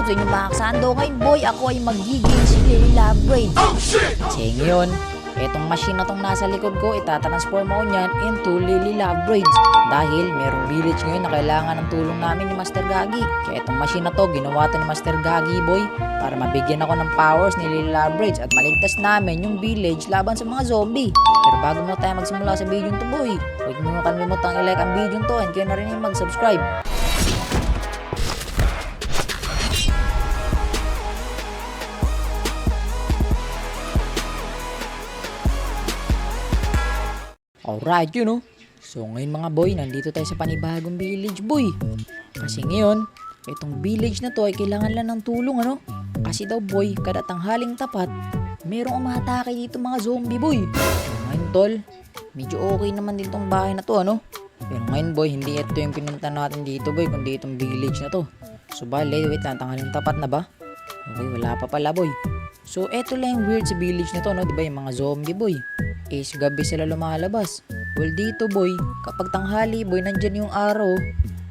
sa inyo mga kasando. Ngayon boy, ako ay magiging si Lily Love Braids. Kasi ngayon, etong machine na tong nasa likod ko, itatransform ako niyan into Lily Love Braids. Dahil merong village ngayon na kailangan ng tulong namin ni Master Gagi. Kaya etong machine na to, ginawa to ni Master Gagi boy, para mabigyan ako ng powers ni Lily Love Braids at maligtas namin yung village laban sa mga zombie. Pero bago muna tayo magsimula sa video to boy, huwag mo kalimutang i-like ang video to and kayo na rin yung mag-subscribe. Alright, yun know. So ngayon mga boy, nandito tayo sa panibagong village boy. Kasi ngayon, itong village na to ay kailangan lang ng tulong ano. Kasi daw boy, kada tanghaling tapat, merong umatake dito mga zombie boy. So ngayon tol, medyo okay naman din tong bahay na to ano. Pero ngayon boy, hindi ito yung pinunta natin dito boy, kundi itong village na to. So bale, wait lang, tanghaling tapat na ba? Okay, wala pa pala boy. So eto lang yung weird sa village na to no, diba yung mga zombie boy. Is gabi sila lumalabas. Well dito boy, kapag tanghali boy, nandyan yung araw,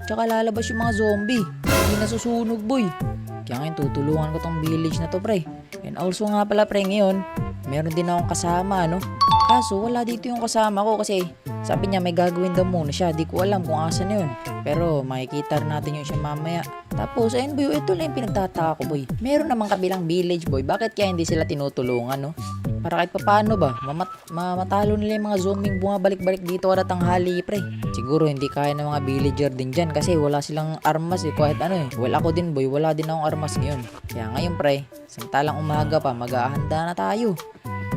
tsaka lalabas yung mga zombie. Hindi nasusunog boy. Kaya ngayon tutulungan ko tong village na to pre. And also nga pala pre, ngayon meron din akong kasama no. Kaso wala dito yung kasama ko kasi sabi niya may gagawin daw muna siya. Di ko alam kung asan na yun. Pero makikita rin natin yun siya mamaya. Tapos ayun boy, ito lang yung pinagtataka ko boy. Meron namang kabilang village boy, bakit kaya hindi sila tinutulungan no? Para kahit papaano ba, mamatalo nila yung mga zombie bumabalik-balik dito kada tanghali pre. Siguro hindi kaya ng mga villager din dyan kasi wala silang armas eh, kahit ano eh. Well ako din boy, wala din akong armas ngayon. Kaya ngayon pre, samantalang umaga pa, mag-aahanda na tayo.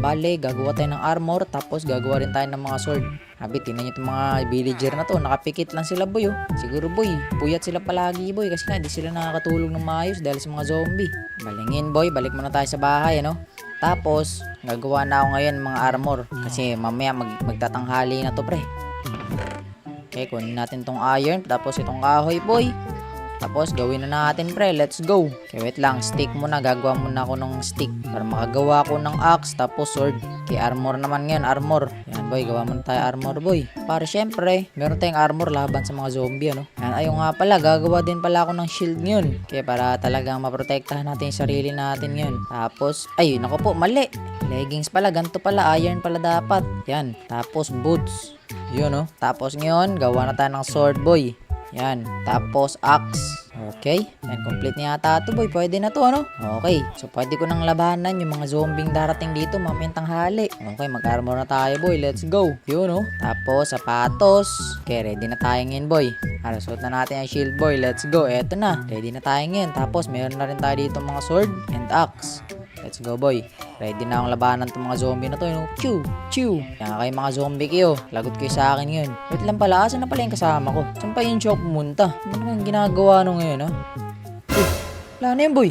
Bale, gagawa tayo ng armor, tapos gagawa rin tayo ng mga sword. Habi, tingnan nyo itong mga villager na to, nakapikit lang sila boy oh. Siguro boy, puyat sila palagi boy kasi nga hindi sila nakakatulog ng maayos dahil sa mga zombie. Balingin boy, balik muna tayo sa bahay ano. Tapos, gagawa na ako ngayon mga armor kasi mamaya magtatanghali na to pre. Okay, kunin natin tong iron, tapos itong kahoy boy. Tapos gawin na natin pre, let's go. Okay, wait lang, stick muna, gagawa muna ako ng stick para makagawa ko ng axe, tapos sword. Okay, armor naman ngayon, armor. Yan boy, gawa muna tayo armor boy. Para syempre, meron tayong armor laban sa mga zombie ano. Yan, ayun nga pala, gagawa din pala ako ng shield ngayon. Okay, para talagang maprotektahan natin yung sarili natin ngayon. Tapos, ay, naku po, mali. Leggings pala, ganito pala, iron pala dapat. Yan, tapos boots. Yun oh. Tapos ngayon, gawa na tayo ng sword boy. Yan, tapos axe. Okay, yan, complete na yata ito boy, pwede na to ano. Okay, so pwede ko nang labanan yung mga zombing darating dito mamayang tanghali. Okay, mag-armor na tayo boy, let's go. Yun oh, tapos sapatos. Okay, ready na tayo ngayon boy. Suot na natin ang shield boy, let's go. Eto na, ready na tayo ngayon. Tapos meron na rin tayo dito mga sword and axe. Let's go boy. Ready na akong labanan itong mga zombie na to. You know? Chew! Chew! Yan kayo mga zombie kayo. Lagot kayo sa akin yun. Wait lang pala. Asan na pala yung kasama ko? Saan pa yung shop pumunta? Ano naman ginagawa nung ngayon ha? Wala na yun boy.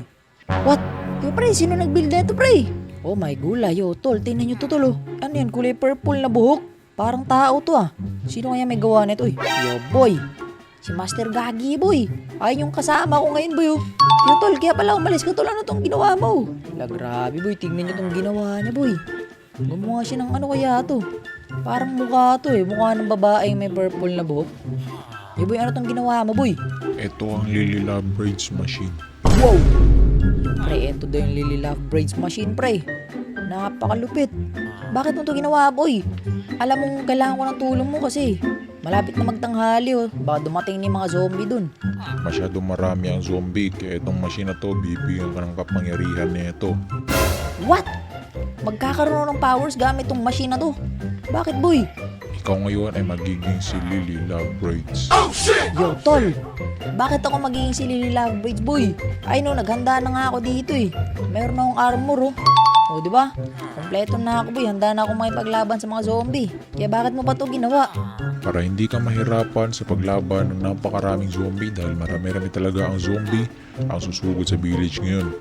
What? Yo pre, sino nag-build na ito pre? Oh my gulay. Yo tol, tingnan nyo to tol oh. Ano yan? Kulay purple na buhok? Parang tao to ah. Sino kaya may gawa nito? Yo boy. Si Master Gagi boy. Ay yung kasama ko ngayon boy oh. Yo tol, kaya pala umalis ka tol. Ano tong ginawa mo? Grabe boy, tignan nyo tong ginawa niya boy. Gumawa siya ng ano kaya to? Parang mukha to eh. Mukha ng babaeng may purple na buhok. Yo boy, ano tong ginawa mo boy? Ito ang Lily Love Braids machine. Wow! Pre, ito daw yung Lily Love Braids machine pre. Napakalupit. Bakit mo to ginawa boy? Alam mong kailangan ko ng tulong mo kasi malapit na magtanghali oh. Baka dumating ni mga zombie dun. Masyadong marami ang zombie kaya itong machine na to bibigyan ka ng kapangyarihan nito. What? Magkakaroon ng powers gamit tong machine na to? Bakit boy? Ikaw ngayon ay magiging si Lily Love Braids. Yo tol, bakit ako magiging si Lily Love Braids boy? Ay no, naghanda na nga ako dito eh. Meron akong armor oh. O di ba? Kompleto na ako boy, handa na akong makipaglaban sa mga zombie. Kaya bakit mo pa to ginawa? Para hindi ka mahirapan sa paglaban ng napakaraming zombie dahil marami-rami talaga ang zombie ang susugod sa village ngayon.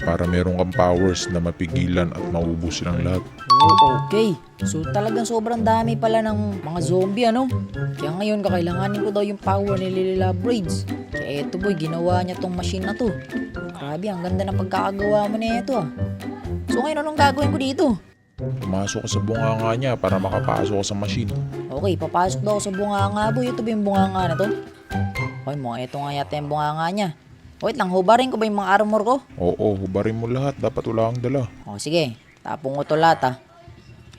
Para meron kang powers na mapigilan at maubos silang lahat. Oh, okay. So talagang sobrang dami pala ng mga zombie ano? Kaya ngayon kakailanganin ko daw yung power ni Lily Love Braids. Kaya eto boy, ginawa niya tong machine na to. Grabe, ang ganda ng pagkakagawa mo na ito ah. So ngayon anong gagawin ko dito? Pumasok ka sa bunganga niya para makapasok ka sa machine. Okay, papasok daw ako sa bunganga boy. Ito ba yung bunganga na to? Okay, mga ito nga yata yung bunganga niya. Wait lang, hubarin ko ba yung mga armor ko? Oo, hubarin mo lahat. Dapat wala kang dala. O sige, tapong ko to lahat ha.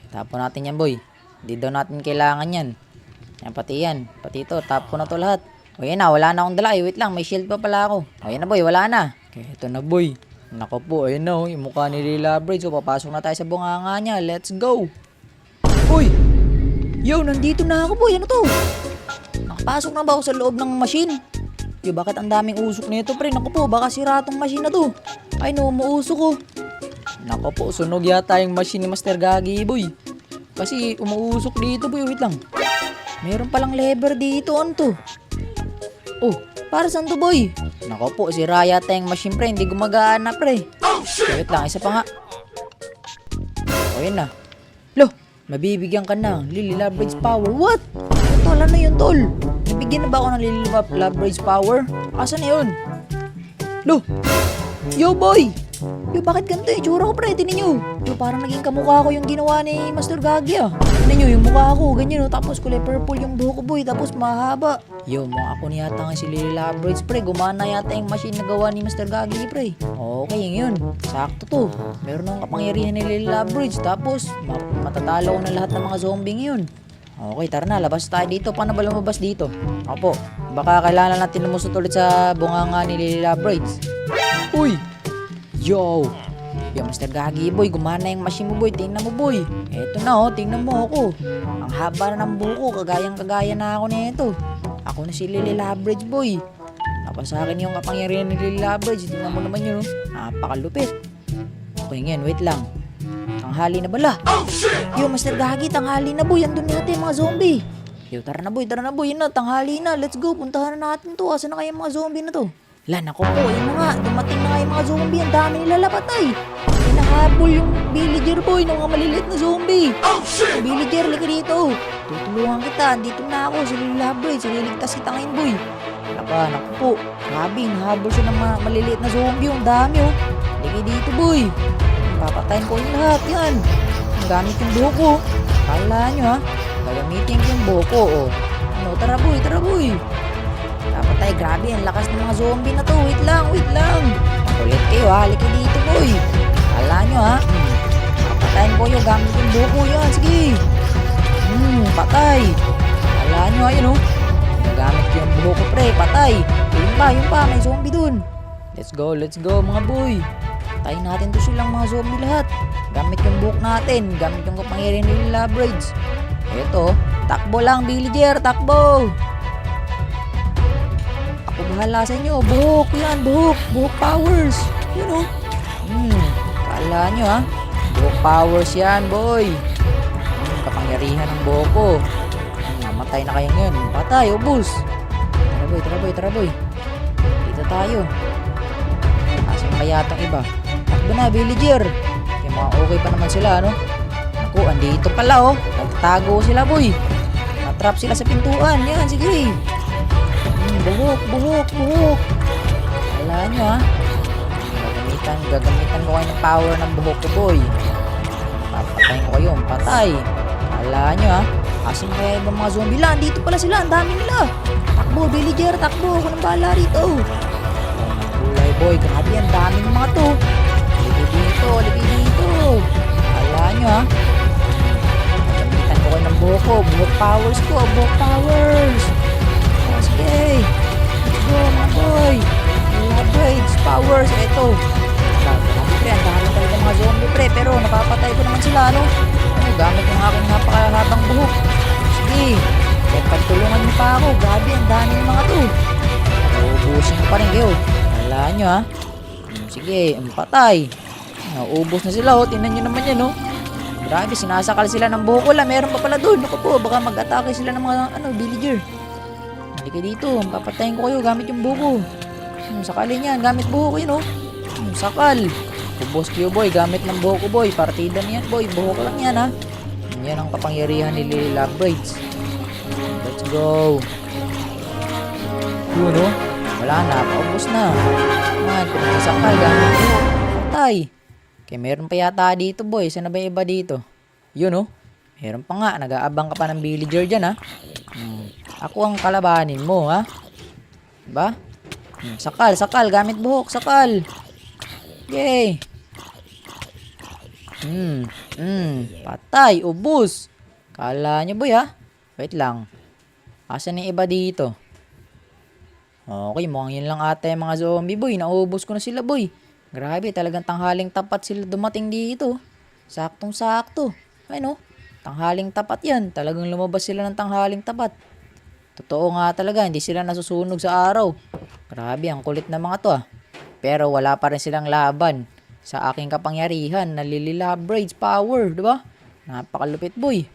Tapon natin yan boy. Hindi daw natin kailangan yan. Yan pati yan. Pati ito, tapon na to lahat. O yan na, wala na akong dala. Wait lang, may shield pa pala ako. O yan na boy, wala na. Okay, ito na boy. Nako po, ayun na yung mukha ni Lila Bridge. So papasok na tayo sa bunganga niya. Let's go. Uy! Yo, nandito na ako boy. Ano to? Nakapasok na ba ako sa loob ng machine? Yo, bakit ang daming usok nito pre? Naku po, baka sira tong machine na to. Ay no, umuusok ko. Naku po, sunog yata yung machine ni Master Gagi boy. Kasi umuusok dito boy, wait lang. Meron palang lever dito, ano to? Oh, para saan to boy? Naku po, sira yata yung machine pre, hindi gumagana pre. Wait lang, isa pa nga. O yun na. Lo, mabibigyan ka na. Lily Love Power. What? Tol, ano yun tol? Nabigyan na ba ako ng Lily Love Power? Asan na yun? Lo! Yo boy! Yo, bakit ganito yung tsura ko pre? Tinan nyo. Yo, parang naging kamukha ko yung ginawa ni Master Gagi ah. Tinan nyo, yung mukha ko, ganyan oh. Tapos kulay purple yung buhok ko boy. Tapos mahaba. Yo, mukha ako niyata nga si Lily Love pre. Gumana yata yung machine na gawa ni Master Gagi pre. Okay, yun. Sakto to. Meron akong kapangyarihan ni Lily Love Tapos, matatalo ko na lahat ng mga zombie ngayon. Okay, tara na. Labas tayo dito. Paano ba lumabas dito? Opo. Baka kailangan natin lumusot ulit sa bunganga ni Lily Love Uy! Yo! Yo, Mr. Gagi boy, gumana yung machine mo boy. Tingnan mo boy. Eto na oh, tingnan mo ako. Ang haba na ng buko, kagayang-kagaya na ako nito. Ako na si Lily Labridge boy. Tapos sa akin yung kapangyarihan ni Lily Labridge. Tingnan mo naman yun oh. Napakalupit. Okay ngayon, wait lang. Tanghali na bala. Yo, Mr. Gagi, tanghali na boy. Andun natin yung mga zombie. Yo, tara na boy. Yun na, tanghali na. Let's go, puntahan na natin to. Asan na kaya yung mga zombie na to? Nako po, yun na nga. Dumating na nga yung mga zombie. Ang dami nila lapatay. Hinahabol yung villager boy ng mga maliliit na zombie. Yung villager, lika dito. Tutulungan kita. Andito na ako. Sililigtas kita ngayon boy. Naku po. Grabe, hinahabol siya ng mga maliliit na zombie. Ang dami oh. Lika dito boy. Papatayin ko yung lahat. Yan. Ang gamit yung buhok ko. Kala nyo ha. Gagamitin ko yung buhok ko oh. Ano, tara boy. Papatay, grabe, ang lakas ng mga zombie na to. Wait lang. Ulit kayo ha, halika dito boy. Kala nyo ha. Papatayin ko yung gamit yung buko yan, sige. Patay. Kala nyo ha, yun oh. Gamit yung buko pre, patay. Yun pa, may zombie dun. Let's go mga boy. Patayin natin to silang mga zombie lahat. Gamit yung buhok natin, gamit yung kapangyarihan ni Labridge. Eto, takbo lang villager, takbo. Bahala sa inyo. Buhok yan. Buhok powers. Yun o. Kala nyo ha. Buhok powers yan boy. Kapangyarihan ng buhok ko. Namatay na kayo ngayon. Patay. Ubus. Tara boy. Dito tayo. Asan kaya itong iba? Takbo na villager. Kaya mga okay pa naman sila ano. Naku, andito pala oh. Nagtago sila boy. Natrap sila sa pintuan. Yan, sige. Buhok. Kala nyo ha. Gagamitan ko kayo ng power ng buhok ko boy. Papatayin ko kayo. Patay. Kala nyo ha. Asin kaya ibang mga zombie lang. Dito pala sila. Ang dami nila. Takbo villager. Takbo. Ako nang bahala rito. Kulay boy. Grabe ang daming mga to. Ligi dito. Kala nyo ha. Gagamitan ko kayo ng buhok ko. Buhok powers ko. Sige. Let's go mga boy. Labridge powers. Eto. Grabe pre. Ang dami talaga mga zombie pre. Pero napapatay ko naman sila ano. Gamit yung aking napakahabang buhok. Sige. Kaya pagtulungan niyo pa ako. Grabe ang dami yung mga to. Uubusin ko pa rin kayo. Wala nyo ha. Sige. Patay. Ubus na sila oh. Tingnan nyo naman yan oh. Grabe. Sinasakal sila ng buhok. Wala. Meron pa pala doon. Naku po. Baka mag-atake sila ng mga villager. Halika dito, papatayin ko kayo gamit yung buko. Sakalin yan, gamit buko yun oh. Sakal. Ubos kayo boy, gamit ng buko boy. Partida niyan boy, buhok lang yan ha. Yan ang kapangyarihan ni Lily Labridge. Let's go. Yun oh. Wala na, paubos na. Sakal, gamit buhok. Patay. Kaya meron pa yata dito boy. Saan na ba yung iba dito? Yun oh. Meron pa nga, nag-aabang ka pa ng villager dyan ha. Ako ang kalabanin mo ha. Diba? Sakal, gamit buhok, sakal. Yay. Patay, ubos. Kala nyo boy ha? Wait lang. Asan yung iba dito? Okay, mukhang yun lang ata yung mga zombie boy. Naubos ko na sila boy. Grabe, talagang tanghaling tapat sila dumating dito. Saktong-sakto. Ay no, tanghaling tapat yan. Talagang lumabas sila ng tanghaling tapat. Totoo nga talaga, hindi sila nasusunog sa araw. Grabe, ang kulit na mga to ah. Pero wala pa rin silang laban sa aking kapangyarihan na Lilila Braids power, di ba? Napakalupit boy.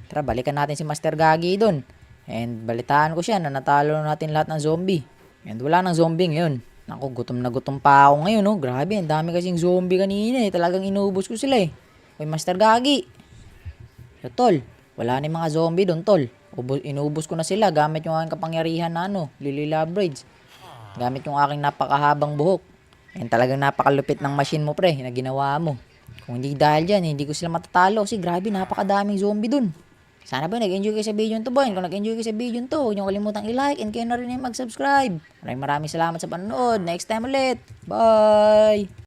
Tara, balikan natin si Master Gagi doon. And balitaan ko siya na natalo natin lahat ng zombie. And wala nang zombie ngayon. Naku, gutom na gutom pa ako ngayon, no? Grabe, ang dami kasing zombie kanina eh. Talagang inubos ko sila eh. Uy, Master Gagi. So, tol, wala na yung mga zombie doon, tol. Inubos ko na sila gamit yung aking kapangyarihan na Lilila Braids. Gamit yung aking napakahabang buhok. And talagang napakalupit ng machine mo, pre, na ginawa mo. Kung hindi dahil dyan, hindi ko sila matatalo kasi grabe, napakadaming zombie dun. Sana ba nag-enjoy kayo sa video nito, boy? Kung nag-enjoy kayo sa video nito, huwag niyo kalimutang i-like and kayo na rin mag-subscribe. Maraming salamat sa panonood. Next time ulit. Bye!